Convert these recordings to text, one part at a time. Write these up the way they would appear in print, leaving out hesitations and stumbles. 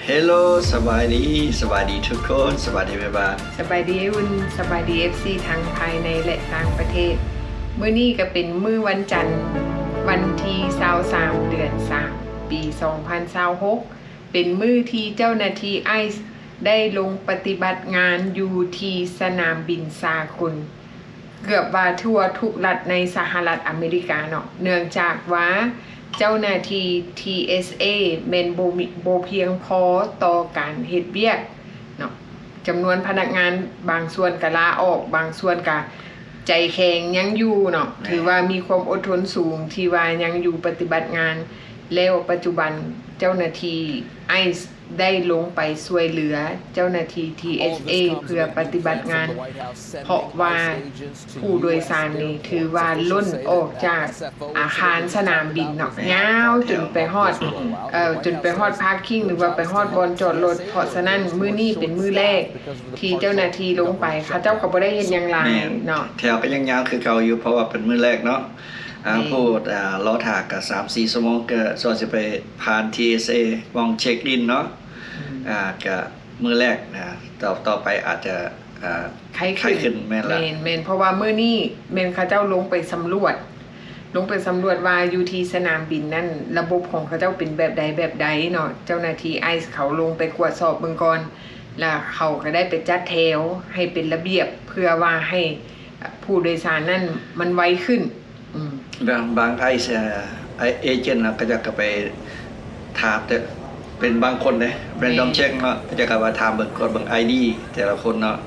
เฮลโลสบายดีทุกคนสบายดีไหมบ้างสบายดีอุ่นสบายดี FC ทั้งภายในและต่างประเทศมื้อนี้ก็เป็นมื้อวันจันทร์วันที่23เดือน3ปี2026เป็นมื้อที่เจ้าหน้าที่ไอซ์ได้ลงปฏิบัติงานอยู่ที่สนามบินสากลเกือบว่าทั่วทุกรัฐในสหรัฐอเมริกาเนาะเนื่องจากว่าเจ้าหน้าที่ TSA แม่นบ่เพียงพอต่อการเฮ็ดเวียกเนาะจำนวนพนักงานบางส่วนก็ลาออกบางส่วนก็ใจแข็งยังอยู่เนาะถือว่ามีความอดทนสูงที่ว่ายังอยู่ปฏิบัติงานแล้วปัจจุบันเจ้าหน้าที่ไอซ์ได้ลงไปช่วยเหลือเจ้าหน้าที่ TSA เพื่อปฏิบัติงานเพราะว่าผู้โดยสารนี่ถือว่าล้นออกจากอาคารสนามบินเนาะยาวจนไปฮอดพาร์กิ้งหรือว่าไปฮอดบอนจอดรถเพราะฉะนั้นมื้อนี้เป็นมื้อแรกที่เจ้าหน้าที่ลงไปเขาเจ้าก็บ่ได้เฮ็ดหยังหลายเนาะแถวก็ยังยาวคือเก่าอยู่เพราะว่าเป็นมื้อแรกเนาะพูดรอถากกับ 3-4 ชั่วโมงก็ส่วนสิไปผ่าน TSA มองเช็คอินเนาะก็มื้อแรกนะต่อไปอาจจะไข้ขึ้นแม่นเพราะว่ามื้อนี้แม่นเขาเจ้าลงไปสำรวจว่าอยู่ที่สนามบินนั่นระบบของเขาเจ้าเป็นแบบใดเนาะเจ้าหน้าที่ไอซ์เขาลงไปตรวจสอบเบื้องก่อนแล้วเขาก็ได้ไปจัดแถวให้เป็นระเบียบเพื่อว่าให้ผู้โดยสารนั่นมันไวขึ้นบางไอซ์เอเจนต์ก็จะไปถามแต่เป็นบางคนเลยแรนดอมเช็คเนาะก็จะกลับมาถามเบิ่งก่อนเบิ่ง ID แต่ละคนเนาะ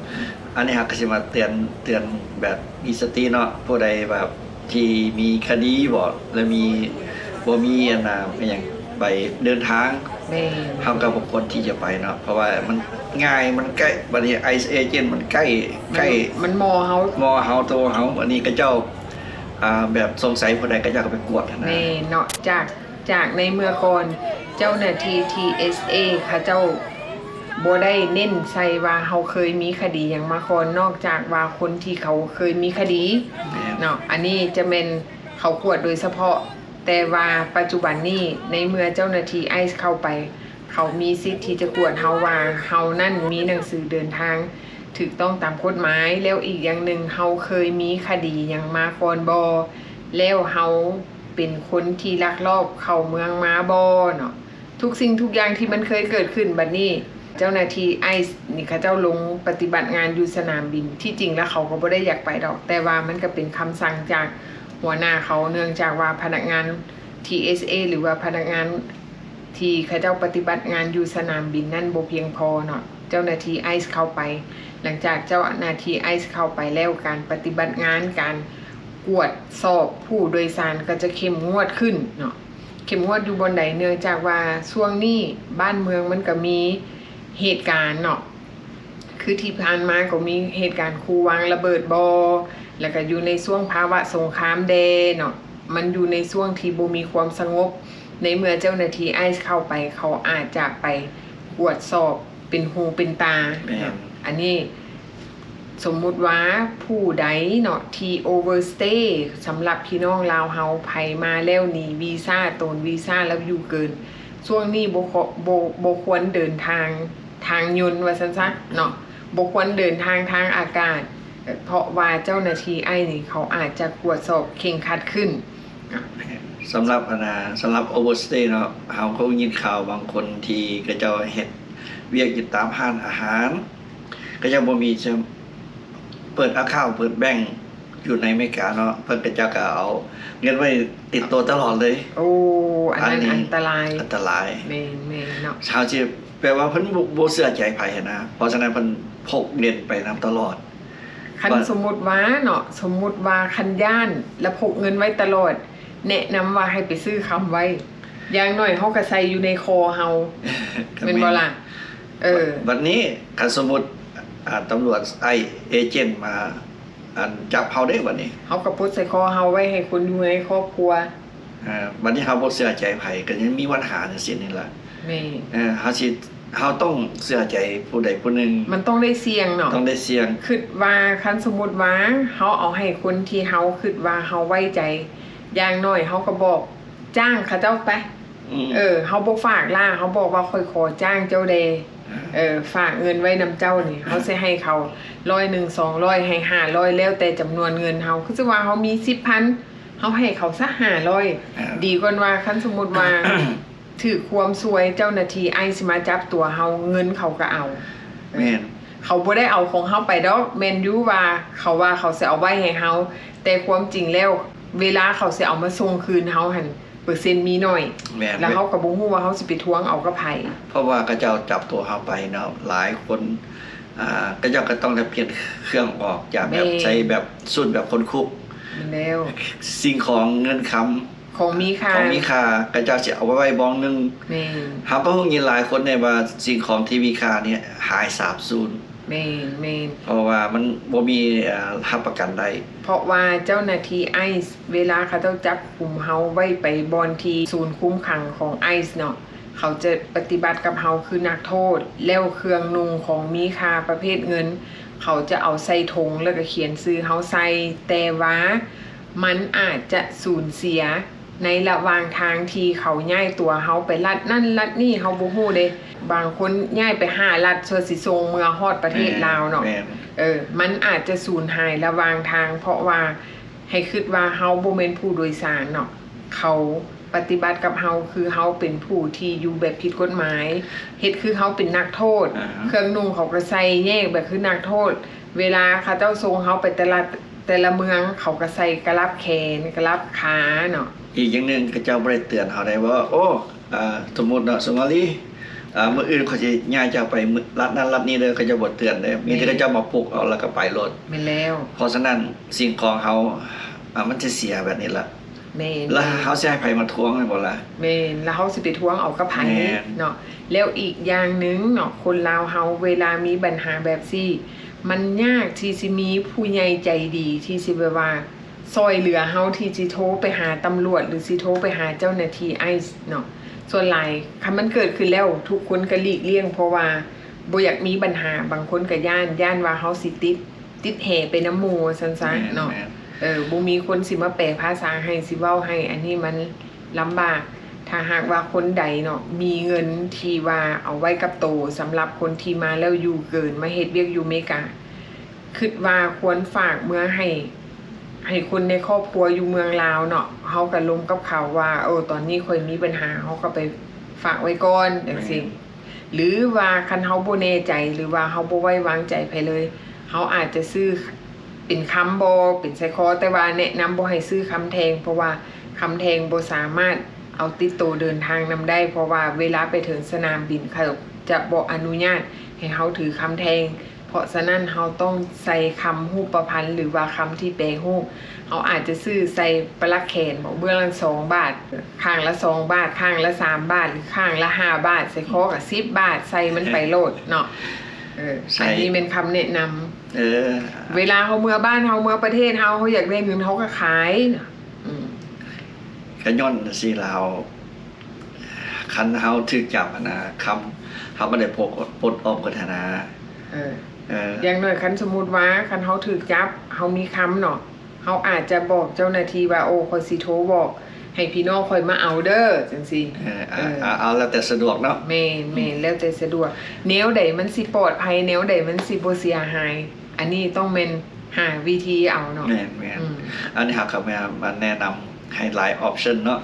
อันนี้ก็สิมาเตือนแบบมีสติเนาะผู้ใดแบบที่มีคดีบ่แล้วบ่มีอันน่ะอย่างใบเดินทางเฮากับบุคคลที่จะไปเนาะเพราะว่ามันง่ายมันใกล้บัดนี้ไอซ์เอเจนต์มันใกล้มันมอเฮาตัวเฮาอันนี้ก็เจ้าแบบสงสัยผู้ใดก็จะไปกวดนะเนาะจากในเมื่อก่อนเจ้าหน้าที่ TSA เขาเจ้าบ่ได้เน้นใส่ว่าเฮาเคยมีคดีหยังมาก่อนนอกจากว่าคนที่เขาเคยมีคดีเนาะอันนี้จะเป็นเขากวดโดยเฉพาะแต่ว่าปัจจุบันนี้ในเมื่อเจ้าหน้าที่ไอซ์เข้าไปเขามีสิทธิ์ที่จะกวดเฮาว่าเฮานั่นมีหนังสือเดินทางถูกต้องตามกฎหมายแล้วอีกอย่างหนึ่งเฮาเคยมีคดีหยังมาก่อนบ่แล้วเฮาเป็นคนที่ลักลอบเข้าเมืองมาบ่เนาะทุกสิ่งทุกอย่างที่มันเคยเกิดขึ้นบัดนี้เจ้าหน้าที่ไอซ์นี่เขาเจ้าลงปฏิบัติงานอยู่สนามบินที่จริงแล้วเขาก็บ่ได้อยากไปดอกแต่ว่ามันก็เป็นคำสั่งจากหัวหน้าเขาเนื่องจากว่าพนักงาน TSA หรือว่าพนักงานที่เขาเจ้าปฏิบัติงานอยู่สนามบินนั่นบ่เพียงพอเนาะเจ้าหน้าที่ไอซ์เข้าไปหลังจากเจ้าหน้าที่ไอซ์เข้าไปแล้วการปฏิบัติงานการกวดสอบผู้โดยสารก็จะเข้มงวดขึ้นเนาะเข้มงวดอยู่บนใดเนื่องจากว่าช่วงนี้บ้านเมืองมันก็มีเหตุการณ์เนาะคือที่ผ่านมาก็มีเหตุการณ์คูวางระเบิดบอแล้วก็อยู่ในช่วงภาวะสงครามแดนเนาะมันอยู่ในช่วงที่บ่มีความสงบในเมื่อเจ้าหน้าที่ไอซ์เข้าไปเขาอาจจะไปตรวจสอบเป็นหูเป็นตาอันนี้สมมุติว่าผู้ใดเนาะที่โอเวอร์สเตย์สำหรับพี่น้องลาวเฮาไผมาแล้วนี่วีซ่าตนวีซ่าแล้วอยู่เกินช่วงนี้บ่ควรเดินทางยนต์ว่าซั่นซะเนาะบ่ควรเดินทางอากาศเพราะว่าเจ้าหน้าที่ไอ้นี่เขาอาจจะตรวจสอบเคร่งครัดขึ้นสำหรับโอเวอร์สเตย์เนาะเฮาก็ยินข่าวบางคนที่ก็เจ้าเฮ็ดเวียกอยู่ตามร้านอาหารก็ยังบ่มีจะเปิดaccountเปิดแบงก์อยู่ในอเมริกาเนาะเพิ่นก็จะก็เอาเงินไว้ติดตัวตลอดเลยโอ้อันนั้นอันตรายแม่นเนาะชาวจีแปลว่าเพิ่นบ่เชื่อใจไผนะเพราะฉะนั้นเพิ่นพกเงินไปนำตลอดคันสมมุติว่าเนาะสมมุติว่าคันย่านแล้วพกเงินไว้ตลอดแนะนำว่าให้ไปซื้อคำไว้อย่างน้อยเฮาก็ใส่อยู่ในคอเฮาแม่นบ่ล่ะบัดนี้คันสมมุติตำรวจเอเจนต์มาจับเฮาได้บัดนี้เฮาก็พุดใส่คอเฮาไว้ให้คนอยู่ในครอบครัวบัดนี้เฮาบ่เชื่อใจไผก็ยังมีปัญหาจังซี่นี่ล่ะแม่เฮาต้องเชื่อใจผู้ใดผู้หนึ่งมันต้องได้เสี่ยงเนาะต้องได้เสี่ยงคิดว่าคันสมมุติว่าเฮาเอาให้คนที่เฮาคิดว่าเฮาไว้ใจอย่างน้อยเฮาก็บอกจ้างเขาเจ้าไป เฮาบ่ฝากล่าเฮาบอกว่าค่อยขอจ้างเจ้าแดฝากเงินไว้นำเจ้านี่เฮาสิให้เขา100 200ให้500แล้วแต่จำนวนเงินเฮาคือสิว่าเฮามี 10,000 เฮาให้เขาซะ500ดีกว่าว่าคันสมมุติว่า ถือความซวยเจ้าหน้าที่ไอสิมาจับตัวเฮาเงินเขาก็เอาแม่นเขาบ่ได้เอาของเฮาไปดอกแม่นอยู่ว่าเขาสิเอาไว้ให้เฮาแต่ความจริงแล้วเวลาเขาสิเอามาส่งคืนเฮาหั่นเปอร์เซ็นต์มีน้อยแล้วเฮาก็บ่ฮู้ว่าเฮาสิไปทวงเอากับไผเพราะว่าเขาเจ้าจับตัวเฮาไปเนาะหลายคนก็เจ้าก็ต้องได้เปลี่ยนเครื่องออกจากแบบใช้แบบสุดแบบคนคุกแล้วสิ่งของเงินคำของมีค่าก็เจ้าสิเอาไว้บ้องนึงแม่นเฮาก็ฮู้ยินหลายคนเนี่ยว่าสิ่งของที่มีค่าเนี่ยหายสาบสูญแม่นเพราะว่ามันบ่มีรับประกันได้เพราะว่าเจ้าหน้าที่ไอซ์เวลาเขาเจ้าจับกลุ่มเฮาไว้ไปบอนที่ศูนย์คุมขังของไอซ์เนาะเขาจะปฏิบัติกับเฮาคือนักโทษแล้วเครื่องนุ่งของมีค่าประเภทเงินเขาจะเอาใส่ถุงแล้วก็เขียนชื่อเฮาใส่แต่ว่ามันอาจจะสูญเสียในระหว่างทางที่เขาย้ายตัวเฮาไปรัฐนั่นรัฐนี่เฮาบ่ฮู้เด้บางคนย้ายไป5รัฐเพื่อสิส่งเมืองฮอดประเทศลาวเนาะมันอาจจะสูญหายระหว่างทางเพราะว่าให้คิดว่าเฮาบ่แม่นผู้โดยสารเนาะเขาปฏิบัติกับเฮาคือเฮาเป็นผู้ที่อยู่แบบผิดกฎหมายเฮ็ดคือเฮาเป็นนักโทษเครื่องนุ่งเขาก็ใส่แยกแบบคือนักโทษเวลาเขาเจ้าส่งเฮาไปแต่ละเมืองเขาก็ใส่กระลับแขนกระลับขาเนาะอีกอย่างนึงก็เจ้าบ่ได้เตือนเฮาได้ว่าโอ้สมมุติเนาะสมมุติมื้ออื่นเขาสิย้ายเจ้าไปรัฐนั้นรัฐนี้เด้อเขาจะบ่เตือนเด้มีแต่เขาเจ้ามาปลุกเอาแล้วก็ไปรถแม่นแล้วเพราะฉะนั้นสิ่งของเฮามันจะเสียแบบนี้ล่ะแม่นแล้วเฮาสิให้ไผมาทวงได้บ่ล่ะแม่นแล้วเฮาสิไปทวงเอากับไผเนาะแล้วอีกอย่างนึงเนาะคนลาวเฮาเวลามีปัญหาแบบซี่มันยากที่สิมีผู้ใหญ่ใจดีที่สิแบบว่าซอยเหลือเฮาที่สิโทรไปหาตำรวจหรือสิโทรไปหาเจ้าหน้าที่ไอซ์เนาะส่วนหลายคันมันเกิดขึ้นแล้วทุกคนก็หลีกเลี่ยงเพราะว่าบ่อยากมีปัญหาบางคนก็ย่านว่าเฮาสิติดแห่ไปน้ำหมู่ซั่นๆเนาะบ่มีคนสิมาแปลภาษาให้สิเว้าให้อันนี้มันลำบากถ้าหากว่าคนใดเนาะมีเงินที่ว่าเอาไว้กับโตสำหรับคนที่มาแล้วอยู่เกินมาเฮ็ดเวียกอยู่อเมริกาคิดว่าควรฝากเมื่อให้คนในครอบครัวอยู่เมืองลาวเนาะเฮาก็ลงกับเขาว่าตอนนี้ค่อยมีปัญหาเฮาก็ไปฝากไว้ก่อนจังซี่หรือว่าคันเฮาบ่แน่ใจหรือว่าเฮาบ่ไว้วางใจไผเลยเฮาอาจจะซื้อเป็นคำบ่เป็นไสคอแต่ว่าแนะนำบ่ให้ซื้อคำแทงเพราะว่าคำแทงบ่สามารถเอาติดตัวเดินทางนำได้เพราะว่าเวลาไปถึงสนามบินเขาจะบ่อนุญาตให้เฮาถือคำแทงเพราะฉะนั้นเฮาต้องใส่คำรูปประพันธ์หรือว่าคำที่แปลรูปเฮาอาจจะซื้อใส่ปลักแขนบอกเบื้องละ2 บาทข้างละ2 บาทข้างละ3 บาทหรือข้างละ5 บาทใส่คอกับ10 บาทใส่มันไปโลดเนาะอันนี้เป็นคำแนะนำเวลาเฮาเมื่อบ้านเฮาเมื่อประเทศเฮาอยากได้เงินเฮาก็ขายก็ย้อนสิลาวคันเฮาถูกจับนะคำเฮาบ่ได้ปลดออกกันนะอย่างน้อยคันสมมุติว่าคันเฮาถูกจับเฮามีคำเนาะเฮาอาจจะบอกเจ้าหน้าที่ว่าข้อยสิโทรบอกให้พี่น้องค่อยมาเอาเด้อจังซี่เอาแล้วแต่สะดวกเนาะแม่นแล้วแต่สะดวกแนวใดมันสิปลอดภัยแนวใดมันสิบ่เสียหายอันนี้ต้องเป็นหาวิธีเอาเนาะแม่นอันนี้ครับมาแนะนำให้หลายออปชั่นเนาะ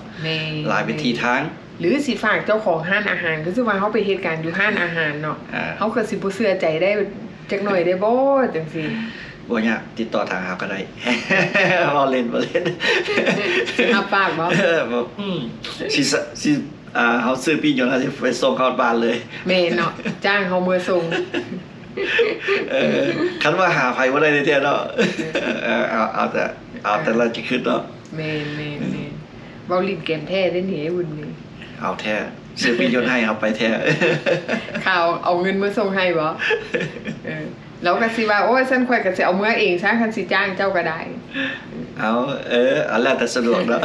หลายวิธีทางหรือสิฝากเจ้าของร้านอาหารคือสิว่าเฮาไปเฮ็ดการอยู่ร้านอาหารเนาะเฮาก็สิบ่เชื่อใจได้จักหน่อยได้บ่จังซี่บ่ยากติดต่อทางเฮาก็ได้บ่เล่นรับปากบ่สิเฮาซื้อพี่ยนต์สิไปส่งเข้าบ้านเลยแม่เนาะจ้างเฮามื้อส่งคันว่าหาไผบ่ได้แท้ๆเนาะเอาแต่ละจะคิดเนาะแม่เว้าลิ้นแก้มแท้ได้นี่ไอ้บุญนี่เอาแท้ซื้อพี่ยนต์ให้เอาไปแท้ข่าวเอาเงินมาส่งให้บ่แล้วก็สิว่าโอ้ยฉันค่อยก็สิเอามื้อเองซะคันสิจ้างเจ้าก็ได้เอาแล้วแต่สะดวกเนาะ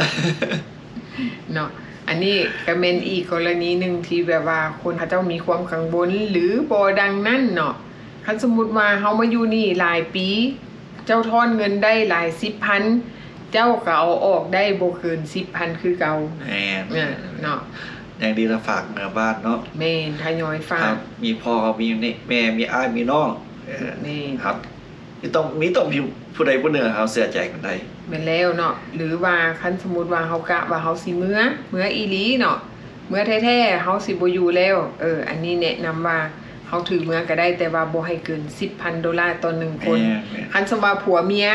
เนาะอันนี้ก็แม่นอีกกรณีนึงที่แบบว่าคนเขาเจ้ามีความกังวลหรือบ่ดังนั้นเนาะคันสมมุติว่าเฮามาอยู่นี่หลายปีเจ้าทอนเงินได้หลาย10,000เจ้าก็เอาออกได้บ่เกิน 10,000 คือเก่าเนาะ อย่างดีละฝากเมื่อบ้านเนาะ แม่นทยอยฝา ครั ก บมีพ่อมีแม่มีอ้ายมีน้อง แม่น ครับต้องมีผู้ใดผู้หนึ่งเขาเสียใจกันได้ แม่นแล้วเนาะหรือว่าคันสมมุติว่าเฮากะว่าเฮาสิเมื่ออีหลีเนาะเมื่อแท้ๆเฮาสิบ่อยู่แล้วอันนี้แนะนำว่าเฮาถือเมื่อก็ได้แต่ว่าบ่ให้เกิน $10,000 ต่อ1คน แม่น คันสมมุติว่าผัวเมีย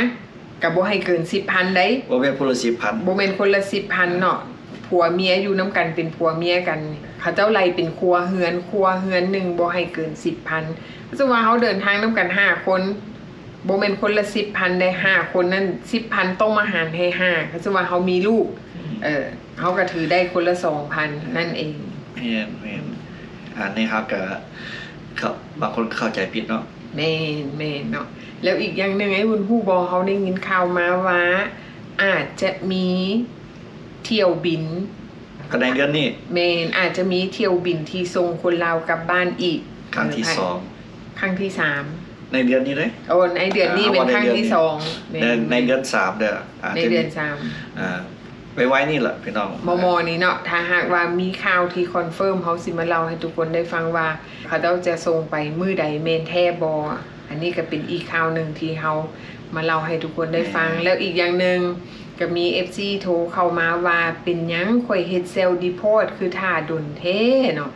ก็บ่ให้เกิน 10,000 ได้ บ่เป็นผู้ละ10,000 บ่แม่นคนละ 10,000 เนาะผัวเมียอยู่นํกันเป็นผัวเมียกัน เขาเจ้าไล่เป็นครัวเฮือนหนึงบ่ให้เกิน 10,000 สมมุติว่าเฮาเดินทางนํกัน5คนบ่แม่นคนละ 10,000 ได้5คนนั้น 10,000 ต้องมาหารให้5ก็สมมุติว่าเฮามีลูกเฮาก็ถือได้คนละ 2,000 นั่นเอง แม่นอันนี้ครับก็เขาบางคนเข้าใจผิดเนาะ แม่นเนาะแล้วอีกอย่างหนึงไอ้บุญฮู้บ่เฮาได้ยินข่าวมาว่าอาจจะมีเที่ยวบิน ก็ในเดือนนี้ แม่นอาจจะมีเที่ยวบินที่ส่งคนลาวกลับบ้านอีก ครั้งที่ ครั้งที่ 2ในเดือนนี้เลย 3โอ้ในเดือนนี้เป็นครั้งที่2 ในเดือน3เด้ออาจ ใน จะ เดื มี อน3 ไปไว้นี่แหละพี่น้อง มนี่เนาะถ้าหากว่ามีข่าวที่คอนเฟิร์มเฮาสิมาเล่าให้ทุกคนได้ฟังว่าเขาเจ้าจะส่งไปมื้อใดแม่นแท้บ่อันนี้ก็เป็นอีกข่าวหนึงที่เฮามาเล่าให้ทุกคนได้ฟัง แล้วอีกอย่างหนึงก็มี FC โทรเข้ามาว่าเป็นหยังข่อยเฮ็ดเซลล์ดีโพสคือท่าดนเท่เนาะ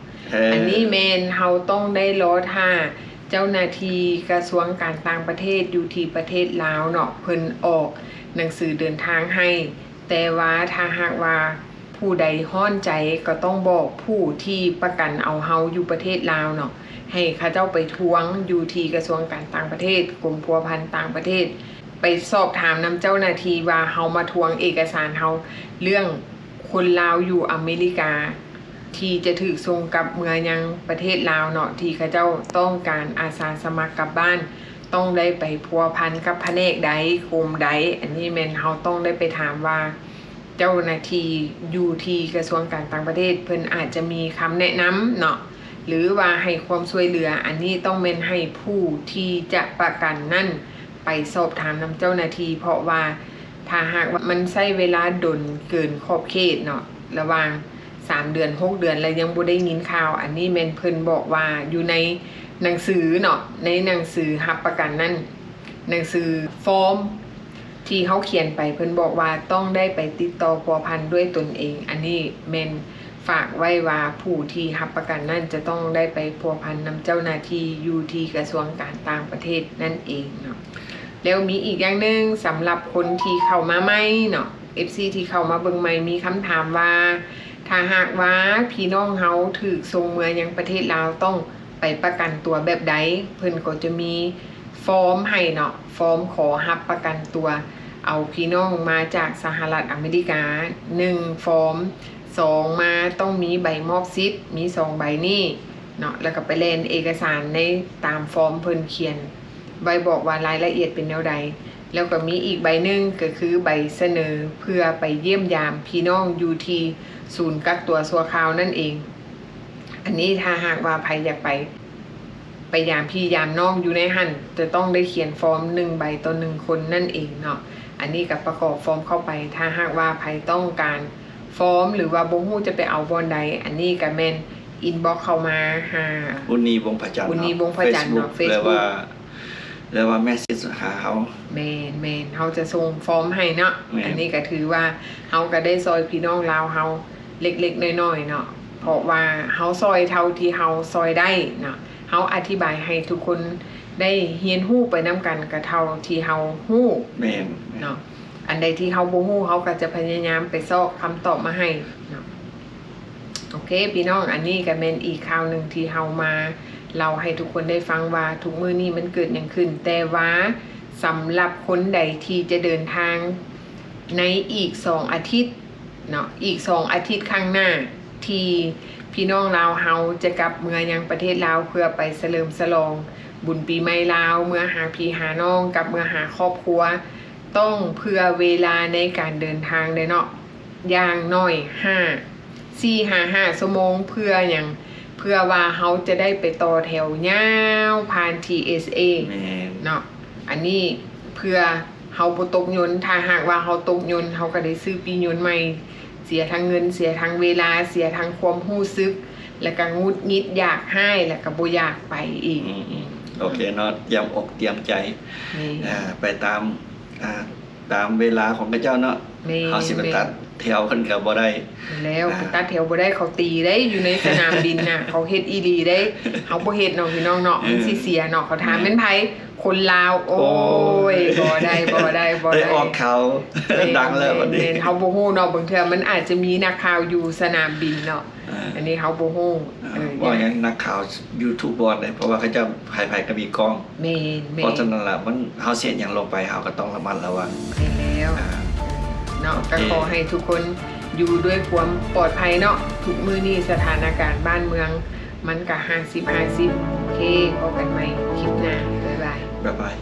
อันนี้แมนเฮาต้องได้รอท่าเจ้าหน้าที่กระทรวงการต่างประเทศอยู่ที่ประเทศลาวเนาะเพิ่นออกหนังสือเดินทางให้ แต่ว่าถ้าหากว่าผู้ใดฮ้อนใจก็ต้องบอกผู้ที่ประกันเอาเฮาอยู่ประเทศลาวเนาะให้เขาเจ้าไปทวงอยู่ที่กระทรวงการต่างประเทศกรมพัวพันต่างประเทศ ไปสอบถามนำเจ้าหน้าที่ว่าเฮามาทวงเอกสารเฮาเรื่องคนลาวอยู่อเมริกา ที่จะถูกส่งกลับเมืองยังประเทศลาวเนาะที่เขาเจ้าต้องการอาสาสมัครกลับบ้าน ต้องได้ไปพัวพันกับแผนกใดกรมใดอันนี้แม่นเฮาต้องได้ไปถามว่าเจ้าหน้าที่อยู่ที่กระทรวงการต่างประเทศเพิ่นอาจจะมีคำแนะนำเนาะหรือว่าให้ความช่วยเหลืออันนี้ต้องแม่นให้ผู้ที่จะประกันนั่นไปสอบถามนำเจ้าหน้าที่เพราะว่าถ้าหากว่ามันใช้เวลาดนเกินขอบเขตเนาะระหว่าง3 เดือน 6 เดือนแล้วยังบ่ได้ยินข่าวอันนี้แม่นเพิ่นบอกว่าอยู่ในหนังสือเนาะในหนังสือรับประกันนั่นหนังสือฟอร์มที่เขาเขียนไปเพิ่นบอกว่าต้องได้ไปติดต่อพัวพันด้วยตนเองอันนี้แม่นฝากไว้ว่าผู้ที่รับประกันนั่นจะต้องได้ไปพัวพันนำเจ้าหน้าที่อยู่ที่กระทรวงการต่างประเทศนั่นเองเนาะแล้วมีอีกอย่างหนึงสำหรับคนที่เข้ามาใหม่เนาะ FC ที่เข้ามาเบิ่งใหม่มีคำถามว่าถ้าหากว่าพี่น้องเฮาถูกส่งเมือยังประเทศลาวต้องไปประกันตัวแบบใดเพิ่นก็จะมีฟอร์มให้เนาะฟอร์มขอรับประกันตัวเอาพี่น้องมาจากสหรัฐอเมริกา1ฟอร์ม2มาต้องมีใบมอบสิทธิ์มี2ใบนี้เนาะแล้วก็ไปเล่นเอกสารในตามฟอร์มเพิ่นเขียนใบบอกว่ารายละเอียดเป็นแนวใดแล้วก็มีอีกใบหนึ่งก็คือใบเสนอเพื่อไปเยี่ยมยามพี่น้องอยู่ที่ศูนย์กักตัวชั่วคราวนั่นเองอันนี้ถ้าหากว่าใครอยากไปยามพี่ยามน้องอยู่ในหันจะต้องได้เขียนฟอร์ม1ใบต่อ1คนนั่นเองเนาะอันนี้ก็ประกอบฟอร์มเข้าไปถ้าหากว่าใครต้องการฟอร์มหรือว่าบ่ฮู้จะไปเอาบอนใดอันนี้ก็แม่นอินบ็อกเข้ามาหา บุญนีวงพระจันทร์ บุญนีวงพระจันทร์เนาะ Facebook แล้วว่าแม่สิหาเขา แมนเฮาจะส่งฟอร์มให้เนาะ แม่น อันนี้ก็ถือว่าเฮาก็ได้ซอยพี่น้องลาวเฮาเล็กๆน้อยๆเนาะเพราะว่าเฮาซอยเท่าที่เฮาซอยได้เนาะเฮาอธิบายให้ทุกคนได้เรียนรู้ไปนํกันก็เท่าที่เฮาฮู้ แม่น เนาะอันใดที่เฮาบ่ฮู้เฮาก็จะพยายามไปซอกคำตอบมาให้เนาะโอเคพี่น้องอันนี้ก็เป็นอีกข่าวหนึงที่เฮามาเราให้ทุกคนได้ฟังว่าทุกมื้อนี้มันเกิดหยังขึ้นแต่ว่าสำหรับคนใดที่จะเดินทางในอีก2อาทิตย์เนาะอีก2อาทิตย์ข้างหน้าที่พี่น้องลาวเฮาจะกลับเมืองยังประเทศลาวเพื่อไปเฉลิมฉลองบุญปีใหม่ลาวเมื่อหาพี่หาน้องกับเมื่อหาครอบครัวต้องเพื่อเวลาในการเดินทางได้เนาะอย่างน้อย4-5 ชั่วโมงเพื่ออย่างเพื่อว่าเฮาจะได้ไปต่อแถวยาวผ่าน TSA แม่น เนาะอันนี้เพื่อเฮาบ่ตกยนต์ถ้าหากว่าเฮาตกยนต์เฮาก็ได้ซื้อปียนต์ใหม่ สียทั้งเงินเสียทั้งเวลาเสียทั้งความรู้สึกแล้วก็งุดหงิดอยากให้แล้วก็บ่อยากไปอีก โอเคเนาะเตรียมอกเตรียมใจ นี่ ไปตามตามเวลาของพระเจ้าเนาะ แม่ เฮาสิไปตัดแถวเพิ่นก็บ่ได้ แล้วไปตัดแถวบ่ได้เขาตีได้อยู่ในสนามบินน่ะ เขาเฮ็ดอีหลีได้เฮาบ่เฮ็ดเนาะพี่น้องเนาะมันสิเสียเนาะเขาถามเป็นไผคนลาวโอ้ยบ่ได้ ได้ออกข่าวดังแล้ววันนี้ แม่นเฮาบ่ฮู้เนาะบางเทื่อมันอาจจะมีนักข่าวอยู่สนามบินเนาะอันนี้เฮาบ่ฮู้ ว่าอย่างนักข่าวยูทูบบอร์ดเลยเพราะว่าเขาจะไผๆก็มีกล้อง แม่น เพราะฉะนั้นล่ะมันเฮาเสียอย่างลงไปเฮาก็ต้องระมัดระวัง แล้วเนาะก็ขอให้ทุกคนอยู่ด้วยความปลอดภัยเนาะทุกมื้อนี้สถานการณ์บ้านเมืองมันก็50-50โอเคพบกันใหม่คลิปหน้าบ๊ายบาย บ๊ายบาย